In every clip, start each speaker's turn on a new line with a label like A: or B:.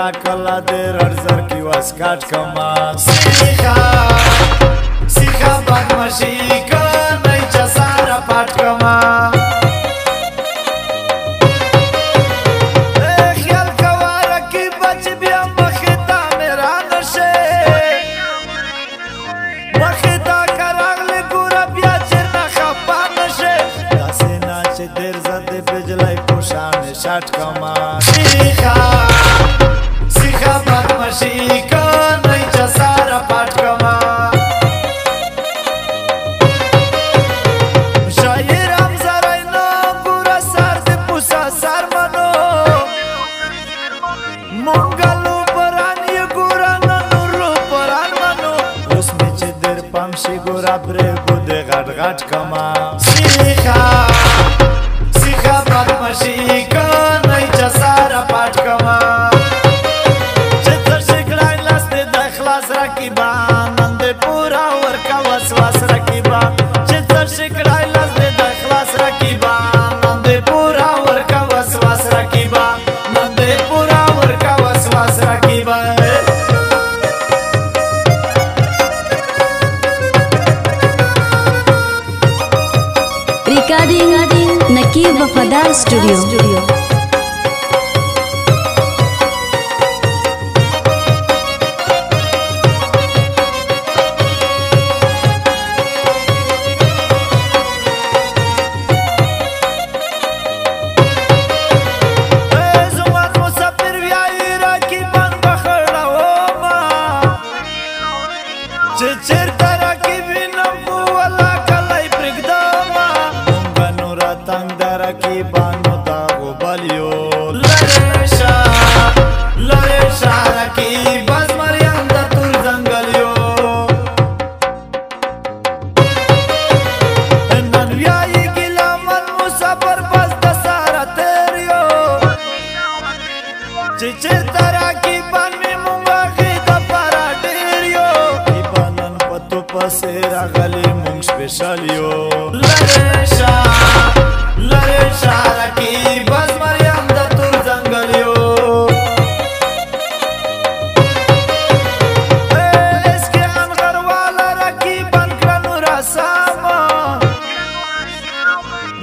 A: کلا کلا دې رړزر کې واسکاټ کما
B: سیخا بدمشي کنی چا سارا پاٹ کما خیال کوارا کی بچ بیا مخیتا میرا نشه مخیتا کراغلی گورا بیا چرنا خفا نشه
A: داسې نه چې دیر زد بجلی پوشان شاټ کما
B: سیخا بدمشي کنی چا سارا پاٹ کما
A: ګورا پرې کو دې غټ غټ کما
B: سیخا بدمشي کنی چا سارا پاٹ کما
A: چې تر شکړای لاس دې د اخلاص رقیبا نن دې پورا ورکا وسواس رقیبا چې تر شکړای لاس دې د اخلاص رقیبا نن دې پورا ورکا وسواس رقیبا
B: نن دې پورا ورکا وسواس رقیبا
C: Recording Nakib Wafadar Studio.
A: راغلی مونږ سپیشل یو
B: لری شاره کې بس مریم د تور ځنګل یو اسکې انغر والا رقیبان کړه نور اسامه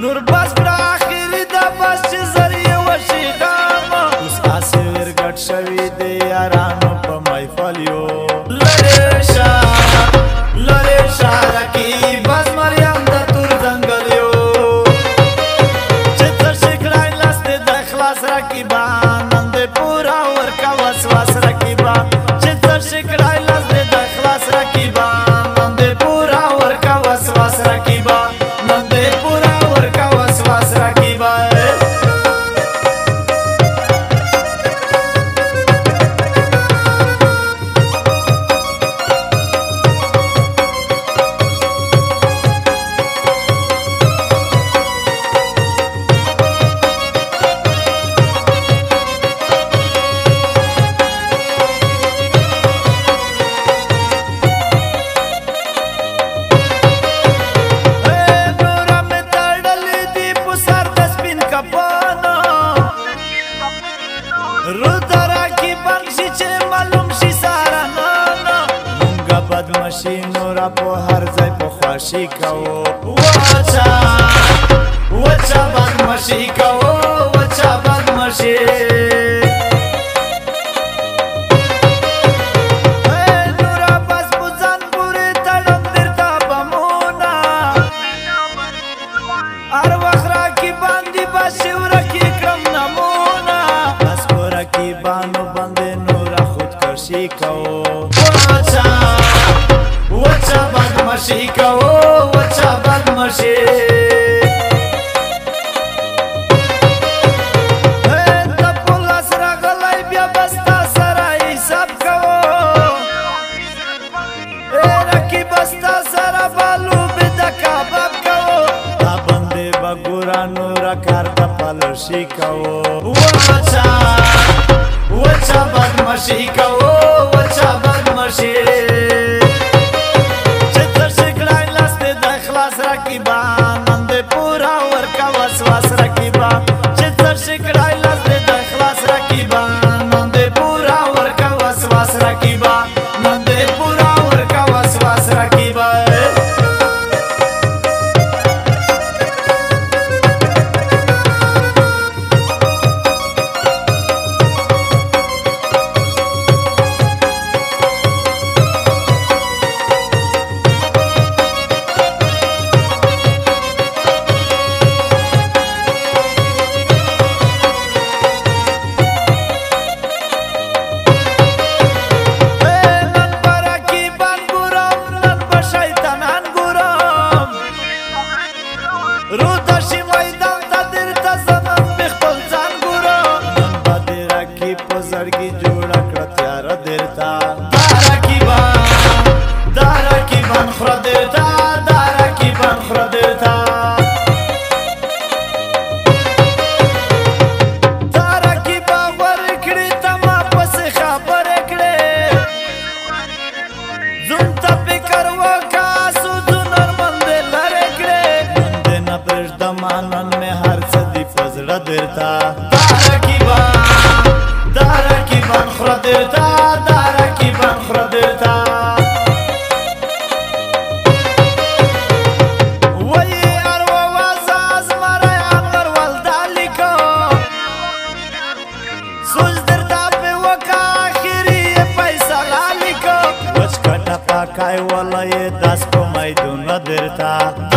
B: نور بس کړه اخري د بس چې زریه وشي غامه
A: اوس هسې ورګډ شوي د یارانو په محفل یو
B: شاره کې بس مریم د تور ځنګل یو
A: چې تر شکړای لاس دې د اخلاص رقیبا نن دې پورا ورکا وسواس رقیبا چې تر شکړای لاس دې د اخلاص رقیبا نن دې پورا ورکا وسواس رقیبا
B: نن دې پورا ورکا وسواس رقیبا
A: بدمشي نورا په هر ځای په خواشي کوو
B: وچا بدمشي کوو وچا بدمشي نورا بس بوزن پورې تړم درته بمونه هر وخت راکې باندې بس ورکې کړم نمونه
A: بس په رقیبانو باندې نورا خودکشي کوو
B: وچا بدمشي کوو وچا بدمشي د پولاس راغلی بیا بستا سره حساب کوو رقیب بستا سره بالو به د کباب کوو
A: دا بندې به ګورا نورا کار د پالوشي کوو
B: وچا بدمشي کوو وچا بدمشي
A: رقیبا نن دې پورا ورکا وسواس رقیبا چې تر شکړای لاس دې د اخلاص رقیبا نن دې پورا نن دې پورا ورکا وسواس رقیبا काय वाला ये 10 को मैं दूं न देता